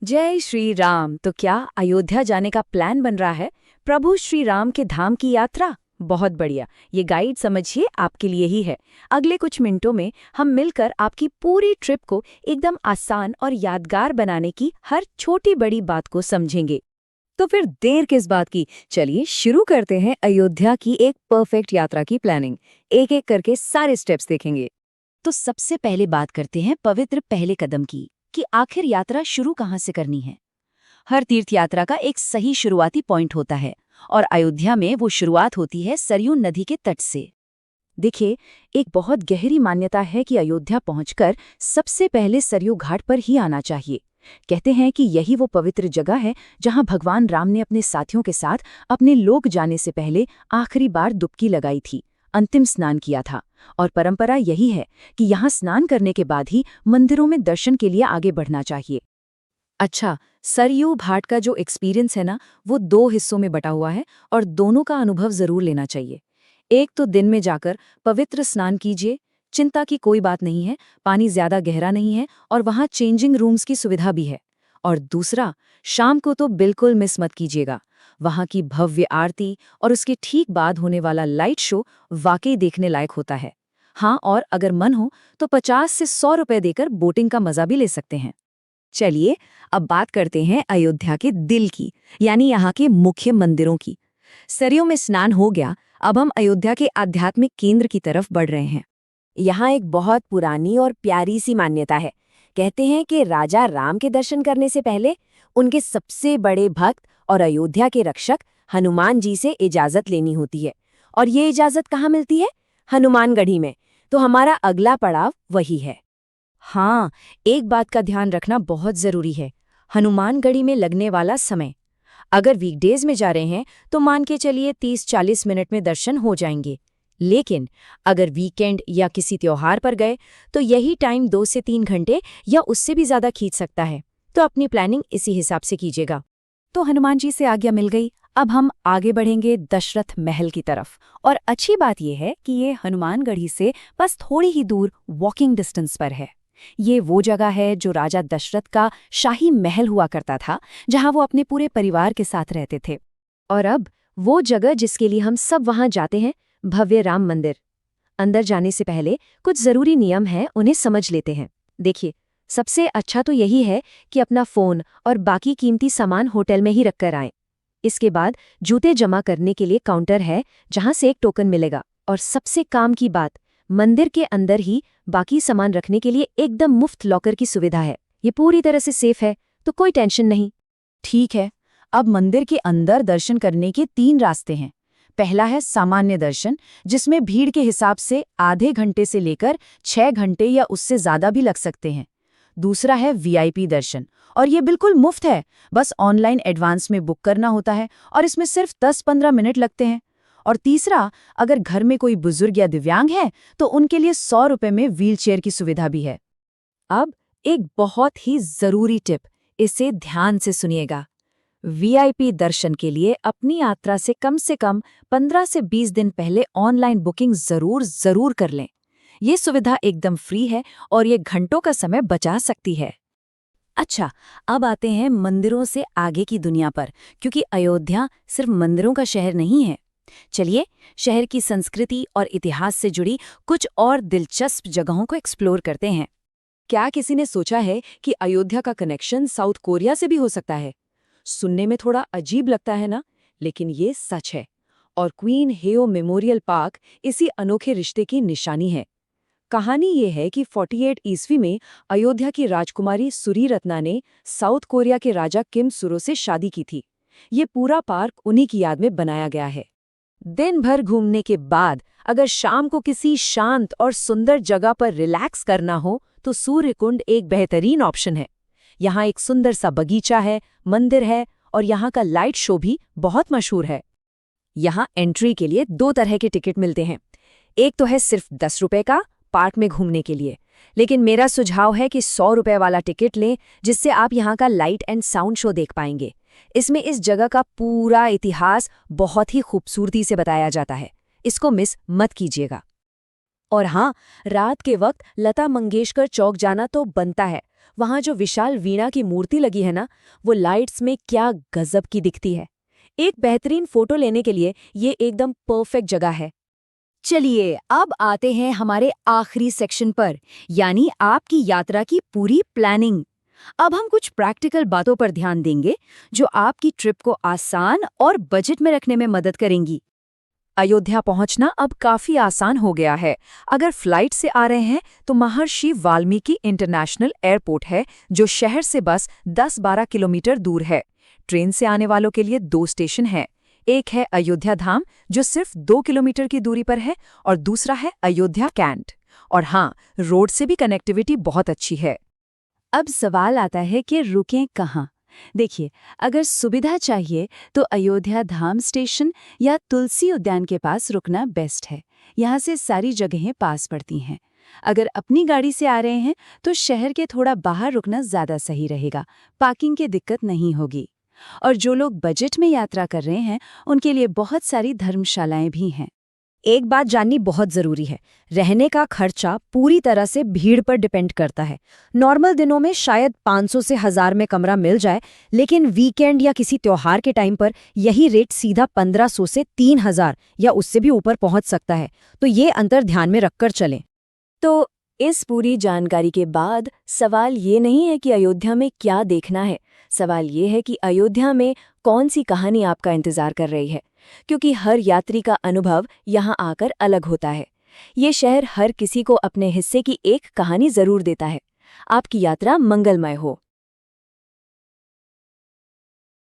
जय श्री राम। तो क्या अयोध्या जाने का प्लान बन रहा है? प्रभु श्री राम के धाम की यात्रा। बहुत बढ़िया। ये गाइड समझिए आपके लिए ही है। अगले कुछ मिनटों में हम मिलकर आपकी पूरी ट्रिप को एकदम आसान और यादगार बनाने की हर छोटी बड़ी बात को समझेंगे। तो फिर देर किस बात की, चलिए शुरू करते हैं अयोध्या की एक परफेक्ट यात्रा की प्लानिंग। एक एक करके सारे स्टेप्स देखेंगे। तो सबसे पहले बात करते हैं पवित्र पहले कदम की, कि आखिर यात्रा शुरू कहाँ से करनी है। हर तीर्थ यात्रा का एक सही शुरुआती पॉइंट होता है और अयोध्या में वो शुरुआत होती है सरयू नदी के तट से। देखिए, एक बहुत गहरी मान्यता है कि अयोध्या पहुंचकर सबसे पहले सरयू घाट पर ही आना चाहिए। कहते हैं कि यही वो पवित्र जगह है जहां भगवान राम ने अपने साथियों के साथ अपने लोक जाने से पहले आखिरी बार डुबकी लगाई थी, अंतिम स्नान किया था। और परंपरा यही है कि यहाँ स्नान करने के बाद ही मंदिरों में दर्शन के लिए आगे बढ़ना चाहिए। अच्छा, सरयू घाट का जो एक्सपीरियंस है ना, वो 2 हिस्सों में बटा हुआ है और दोनों का अनुभव जरूर लेना चाहिए। एक तो दिन में जाकर पवित्र स्नान कीजिए, चिंता की कोई बात नहीं है, पानी ज्यादा गहरा नहीं है और वहाँ चेंजिंग रूम्स की सुविधा भी है। और दूसरा, शाम को तो बिल्कुल मिस मत कीजिएगा। वहाँ की भव्य आरती और उसके ठीक बाद होने वाला लाइट शो वाकई देखने लायक होता है। हाँ, और अगर मन हो तो 50 से 100 रुपए देकर बोटिंग का मजा भी ले सकते हैं। चलिए, अब बात करते हैं अयोध्या के दिल की, यानी यहाँ के मुख्य मंदिरों की। सरयू में स्नान हो गया, अब हम अयोध्या के आध्यात्मिक केंद्र की तरफ बढ़ रहे हैं। यहाँ एक बहुत पुरानी और प्यारी सी मान्यता है। कहते हैं कि राजा राम के दर्शन करने से पहले उनके सबसे बड़े भक्त और अयोध्या के रक्षक हनुमान जी से इजाजत लेनी होती है। और ये इजाजत कहाँ मिलती है? हनुमानगढ़ी में। तो हमारा अगला पड़ाव वही है। हाँ, एक बात का ध्यान रखना बहुत जरूरी है, हनुमानगढ़ी में लगने वाला समय। अगर वीकडेज में जा रहे हैं तो मान के चलिए 30-40 मिनट में दर्शन हो जाएंगे। लेकिन अगर वीकेंड या किसी त्योहार पर गए तो यही टाइम 2 से 3 घंटे या उससे भी ज्यादा खींच सकता है। तो अपनी प्लानिंग इसी हिसाब से कीजिएगा। तो हनुमान जी से आज्ञा मिल गई, अब हम आगे बढ़ेंगे दशरथ महल की तरफ। और अच्छी बात यह है कि ये हनुमानगढ़ी से बस थोड़ी ही दूर वॉकिंग डिस्टेंस पर है। ये वो जगह है जो राजा दशरथ का शाही महल हुआ करता था, जहां वो अपने पूरे परिवार के साथ रहते थे। और अब वो जगह जिसके लिए हम सब वहां जाते हैं, भव्य राम मंदिर। अंदर जाने से पहले कुछ जरूरी नियम हैं, उन्हें समझ लेते हैं। देखिए, सबसे अच्छा तो यही है कि अपना फोन और बाकी कीमती सामान होटल में ही रखकर आएं। इसके बाद जूते जमा करने के लिए काउंटर है, जहां से एक टोकन मिलेगा। और सबसे काम की बात, मंदिर के अंदर ही बाकी सामान रखने के लिए एकदम मुफ्त लॉकर की सुविधा है। ये पूरी तरह से सेफ है, तो कोई टेंशन नहीं। ठीक है, अब मंदिर के अंदर दर्शन करने के 3 रास्ते हैं। पहला है सामान्य दर्शन, जिसमें भीड़ के हिसाब से आधे घंटे से लेकर 6 घंटे या उससे ज्यादा भी लग सकते हैं। दूसरा है वीआईपी दर्शन, और ये बिल्कुल मुफ्त है, बस ऑनलाइन एडवांस में बुक करना होता है और इसमें सिर्फ 10-15 मिनट लगते हैं। और तीसरा, अगर घर में कोई बुजुर्ग या दिव्यांग है तो उनके लिए 100 रुपए में व्हीलचेयर की सुविधा भी है। अब एक बहुत ही जरूरी टिप, इसे ध्यान से सुनिएगा। वीआईपी दर्शन के लिए अपनी यात्रा से कम 15 से 20 दिन पहले ऑनलाइन बुकिंग जरूर कर लें। ये सुविधा एकदम फ्री है और ये घंटों का समय बचा सकती है। अच्छा, अब आते हैं मंदिरों से आगे की दुनिया पर, क्योंकि अयोध्या सिर्फ मंदिरों का शहर नहीं है। चलिए, शहर की संस्कृति और इतिहास से जुड़ी कुछ और दिलचस्प जगहों को एक्सप्लोर करते हैं। क्या किसी ने सोचा है कि अयोध्या का कनेक्शन साउथ कोरिया से भी हो सकता है? सुनने में थोड़ा अजीब लगता है ना, लेकिन ये सच है। और क्वीन हेओ मेमोरियल पार्क इसी अनोखे रिश्ते की निशानी है। कहानी ये है कि 48 ईस्वी में अयोध्या की राजकुमारी सुरी रत्ना ने साउथ कोरिया के राजा किम सुरो से शादी की थी। ये पूरा पार्क उन्हीं की याद में बनाया गया है। दिन भर घूमने के बाद अगर शाम को किसी शांत और सुंदर जगह पर रिलैक्स करना हो तो सूर्यकुंड एक बेहतरीन ऑप्शन है। यहाँ एक सुंदर सा बगीचा है, मंदिर है और यहाँ का लाइट शो भी बहुत मशहूर है। यहाँ एंट्री के लिए 2 तरह के टिकट मिलते हैं। एक तो है सिर्फ 10 रुपए का पार्क में घूमने के लिए, लेकिन मेरा सुझाव है कि 100 रुपए वाला टिकट लें, जिससे आप यहाँ का लाइट एंड साउंड शो देख पाएंगे। इसमें इस जगह का पूरा इतिहास बहुत ही खूबसूरती से बताया जाता है। इसको मिस मत कीजिएगा। और हाँ, रात के वक्त लता मंगेशकर चौक जाना तो बनता है। वहाँ जो विशाल वीणा की मूर्ति लगी है ना, वो लाइट्स में क्या गजब की दिखती है। एक बेहतरीन फोटो लेने के लिए ये एकदम परफेक्ट जगह है। चलिए अब आते हैं हमारे आखिरी सेक्शन पर, यानी आपकी यात्रा की पूरी प्लानिंग। अब हम कुछ प्रैक्टिकल बातों पर ध्यान देंगे जो आपकी ट्रिप को आसान और बजट में रखने में मदद करेंगी। अयोध्या पहुंचना अब काफी आसान हो गया है। अगर फ्लाइट से आ रहे हैं तो महर्षि वाल्मीकि इंटरनेशनल एयरपोर्ट है, जो शहर से बस 10-12 किलोमीटर दूर है। ट्रेन से आने वालों के लिए 2 स्टेशन हैं। एक है अयोध्या धाम, जो सिर्फ 2 किलोमीटर की दूरी पर है, और दूसरा है अयोध्या कैंट। और हाँ, रोड से भी कनेक्टिविटी बहुत अच्छी है। अब सवाल आता है कि रुकें कहाँ। देखिए, अगर सुविधा चाहिए तो अयोध्या धाम स्टेशन या तुलसी उद्यान के पास रुकना बेस्ट है। यहाँ से सारी जगहें पास पड़ती हैं। अगर अपनी गाड़ी से आ रहे हैं तो शहर के थोड़ा बाहर रुकना ज़्यादा सही रहेगा, पार्किंग की दिक्कत नहीं होगी। और जो लोग बजट में यात्रा कर रहे हैं, उनके लिए बहुत सारी धर्मशालाएं भी हैं। एक बात जाननी बहुत जरूरी है, रहने का खर्चा पूरी तरह से भीड़ पर डिपेंड करता है। नॉर्मल दिनों में शायद 500 से 1000 में कमरा मिल जाए, लेकिन वीकेंड या किसी त्योहार के टाइम पर यही रेट सीधा 1500 से 3000 या उससे भी ऊपर पहुंच सकता है। तो ये अंतर ध्यान में रखकर चलें। तो इस पूरी जानकारी के बाद सवाल ये नहीं है कि अयोध्या में क्या देखना है, सवाल ये है कि अयोध्या में कौन सी कहानी आपका इंतजार कर रही है, क्योंकि हर यात्री का अनुभव यहाँ आकर अलग होता है। ये शहर हर किसी को अपने हिस्से की एक कहानी जरूर देता है। आपकी यात्रा मंगलमय हो।